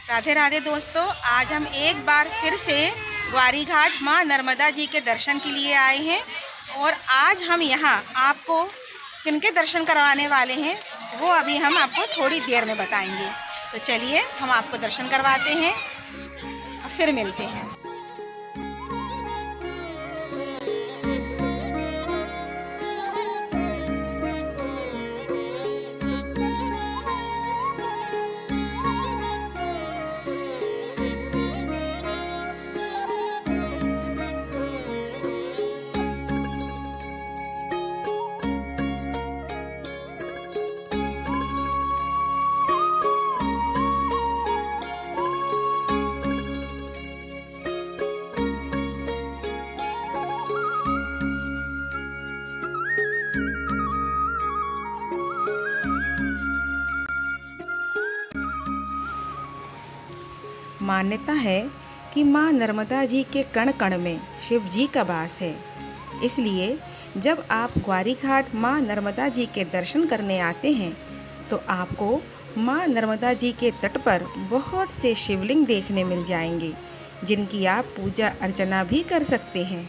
राधे राधे दोस्तों, आज हम एक बार फिर से ग्वारी घाट माँ नर्मदा जी के दर्शन के लिए आए हैं। और आज हम यहाँ आपको किनके दर्शन करवाने वाले हैं वो अभी हम आपको थोड़ी देर में बताएंगे। तो चलिए हम आपको दर्शन करवाते हैं, फिर मिलते हैं। मान्यता है कि माँ नर्मदा जी के कण कण में शिव जी का वास है। इसलिए जब आप ग्वारी घाट माँ नर्मदा जी के दर्शन करने आते हैं तो आपको माँ नर्मदा जी के तट पर बहुत से शिवलिंग देखने मिल जाएंगे, जिनकी आप पूजा अर्चना भी कर सकते हैं।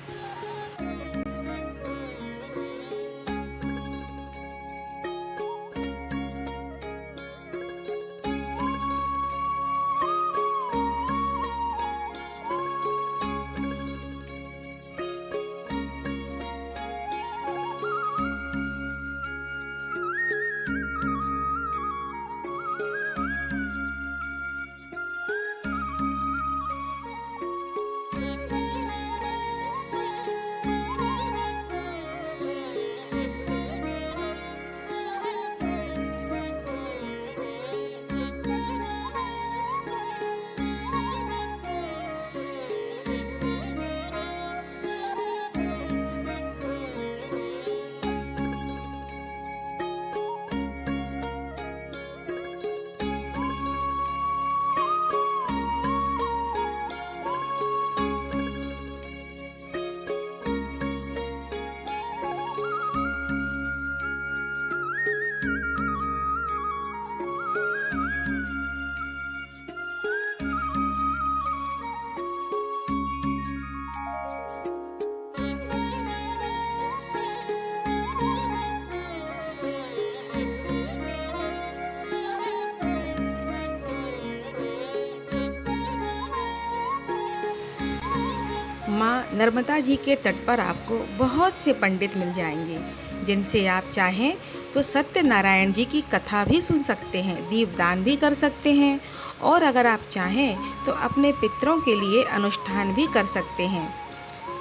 माँ नर्मदा जी के तट पर आपको बहुत से पंडित मिल जाएंगे, जिनसे आप चाहें तो सत्यनारायण जी की कथा भी सुन सकते हैं, दीपदान भी कर सकते हैं, और अगर आप चाहें तो अपने पितरों के लिए अनुष्ठान भी कर सकते हैं।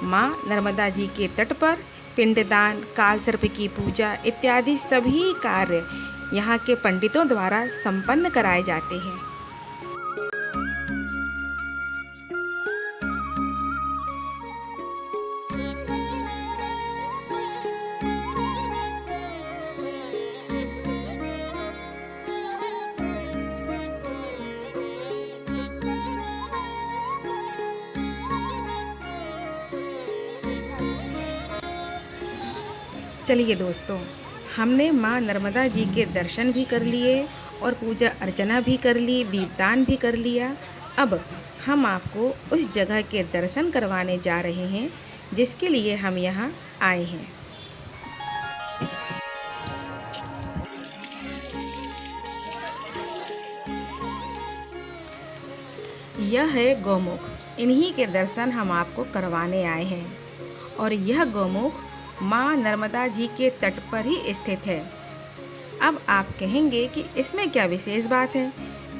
माँ नर्मदा जी के तट पर पिंडदान, कालसर्प की पूजा इत्यादि सभी कार्य यहाँ के पंडितों द्वारा संपन्न कराए जाते हैं। चलिए दोस्तों, हमने माँ नर्मदा जी के दर्शन भी कर लिए और पूजा अर्चना भी कर ली, दीपदान भी कर लिया। अब हम आपको उस जगह के दर्शन करवाने जा रहे हैं जिसके लिए हम यहाँ आए हैं। यह है गौमुख। इन्हीं के दर्शन हम आपको करवाने आए हैं और यह गौमुख माँ नर्मदा जी के तट पर ही स्थित है। अब आप कहेंगे कि इसमें क्या विशेष बात है,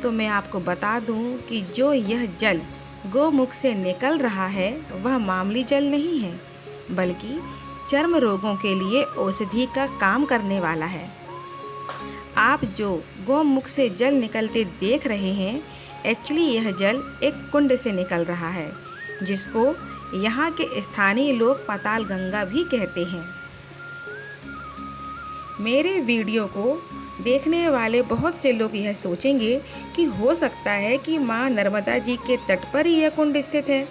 तो मैं आपको बता दूं कि जो यह जल गौमुख से निकल रहा है वह मामूली जल नहीं है, बल्कि चर्म रोगों के लिए औषधि का काम करने वाला है। आप जो गौमुख से जल निकलते देख रहे हैं, एक्चुअली यह जल एक कुंड से निकल रहा है, जिसको यहाँ के स्थानीय लोग पाताल गंगा भी कहते हैं। मेरे वीडियो को देखने वाले बहुत से लोग यह सोचेंगे कि हो सकता है कि माँ नर्मदा जी के तट पर ही यह कुंड स्थित है,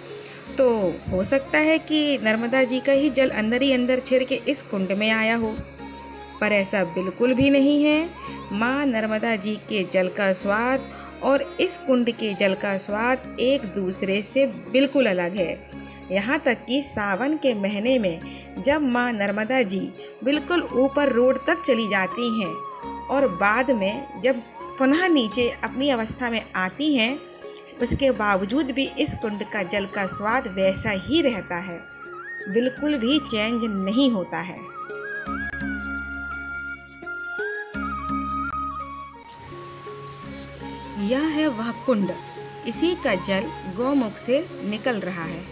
तो हो सकता है कि नर्मदा जी का ही जल अंदर ही अंदर छिड़ के इस कुंड में आया हो, पर ऐसा बिल्कुल भी नहीं है। माँ नर्मदा जी के जल का स्वाद और इस कुंड के जल का स्वाद एक दूसरे से बिल्कुल अलग है। यहाँ तक कि सावन के महीने में जब माँ नर्मदा जी बिल्कुल ऊपर रोड तक चली जाती हैं और बाद में जब पुनः नीचे अपनी अवस्था में आती हैं, उसके बावजूद भी इस कुंड का जल का स्वाद वैसा ही रहता है, बिल्कुल भी चेंज नहीं होता है। यह है वह कुंड, इसी का जल गौमुख से निकल रहा है।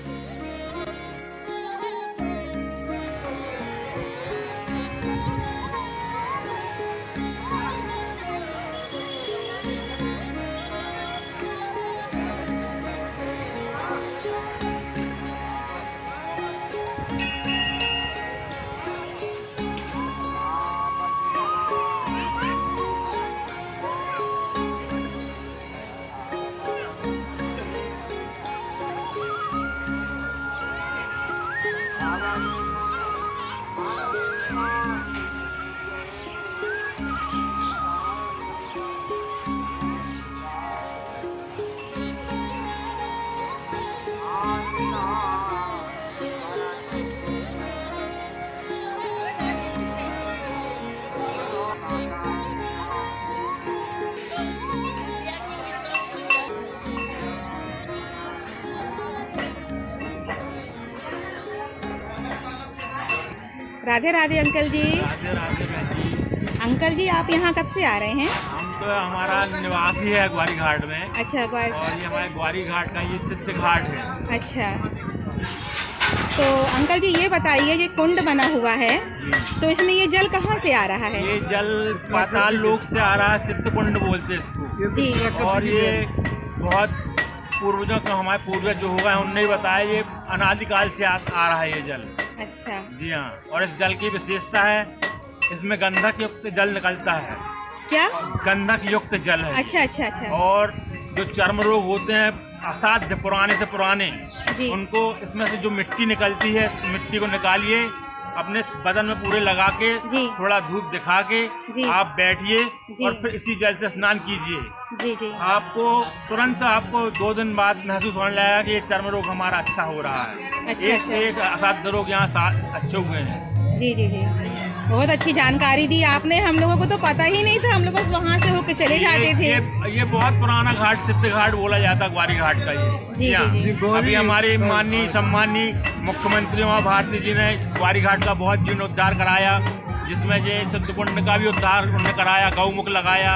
राधे राधे अंकल जी। राधे राधे बहन जी। अंकल जी, आप यहाँ कब से आ रहे हैं? हम तो हमारा निवास ही है ग्वारी घाट में। अच्छा, ग्वारी। और ये हमारे ग्वारी घाट का ये सिद्ध घाट है। अच्छा, तो अंकल जी ये बताइए, ये कुंड बना हुआ है तो इसमें ये जल कहाँ से आ रहा है? ये जल पाताल लोक से आ रहा है, सिद्ध कुंड बोलते इसको जी। और ये बहुत पूर्वजों का, हमारे पूर्वज जो हुआ है उनने बताया, ये अनादिकाल से आ रहा है ये जल। अच्छा। जी हाँ, और इस जल की विशेषता है, इसमें गंधक युक्त जल निकलता है। क्या? गंधक युक्त जल है। अच्छा अच्छा अच्छा। और जो चर्म रोग होते हैं असाध्य पुराने से पुराने, उनको इसमें से जो मिट्टी निकलती है, मिट्टी को निकालिए, अपने बदन में पूरे लगा के, थोड़ा धूप दिखा के आप बैठिए और फिर इसी जल से स्नान कीजिए। जी जी। आपको तुरंत, आपको 2 दिन बाद महसूस होने लगेगा कि ये चर्म रोग हमारा अच्छा हो रहा है। अच्छा, एक से एक असाध्य रोग यहाँ अच्छे हुए हैं। जी जी जी, बहुत अच्छी जानकारी दी आपने। हम लोगों को तो पता ही नहीं था, हम लोग बस वहाँ से होके चले जाते थे। ये बहुत पुराना घाट, सिद्ध घाट बोला जाता है ग्वारी घाट का ये। जी जी जी। अभी हमारे माननीय सम्माननीय मुख्यमंत्री उमा भारती जी ने ग्वारी घाट का बहुत जीर्णोद्धार कराया, जिसमें ये सिद्ध कुंड का भी उद्धार उन्होंने कराया, गौमुख लगाया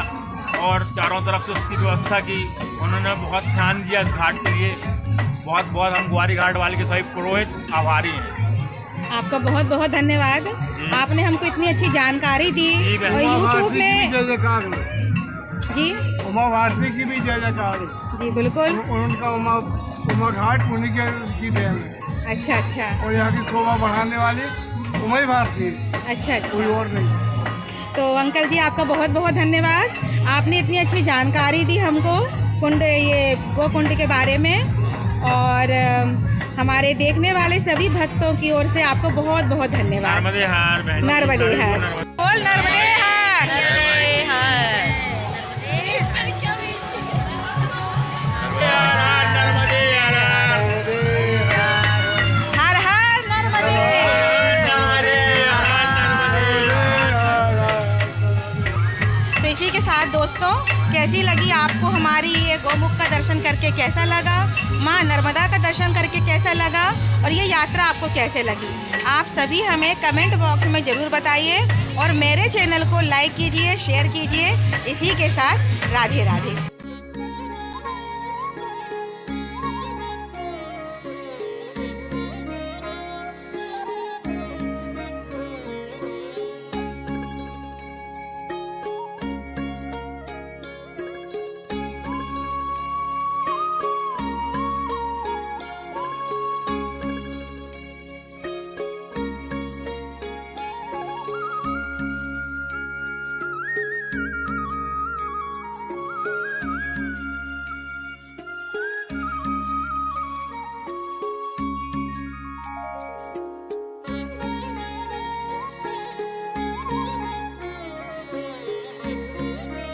और चारों तरफ से उसकी व्यवस्था की। उन्होंने बहुत ध्यान दिया इस घाट के लिए। बहुत बहुत हम ग्वारी घाट वाले के सभी पुरोहित आभारी हैं। आपका बहुत बहुत धन्यवाद, आपने हमको इतनी अच्छी जानकारी दी। और यूट्यूब में जी उमा भारती की भी जय जयकार। जी बिल्कुल, उनका उमा घाट उन्हीं की देन है। अच्छा अच्छा। और यहाँ की शोभा बढ़ाने वाली उमा भारती। अच्छा अच्छा, कोई और नहीं। तो अंकल जी आपका बहुत बहुत धन्यवाद, आपने इतनी अच्छी जानकारी दी हमको कुंड, ये गोकुंड के बारे में। और हमारे देखने वाले सभी भक्तों की ओर से आपको बहुत बहुत धन्यवाद। नर्मदे हार बहन, नर्मदे हार, बोल नर्मदे हार। हर हर नर्मदे। तो इसी के साथ दोस्तों, कैसी लगी आपको हमारी ये गौमुख का दर्शन करके? कैसा लगा? माँ नर्मदा का दर्शन करके कैसा लगा? और ये यात्रा आपको कैसे लगी? आप सभी हमें कमेंट बॉक्स में ज़रूर बताइए और मेरे चैनल को लाइक कीजिए, शेयर कीजिए। इसी के साथ राधे राधे।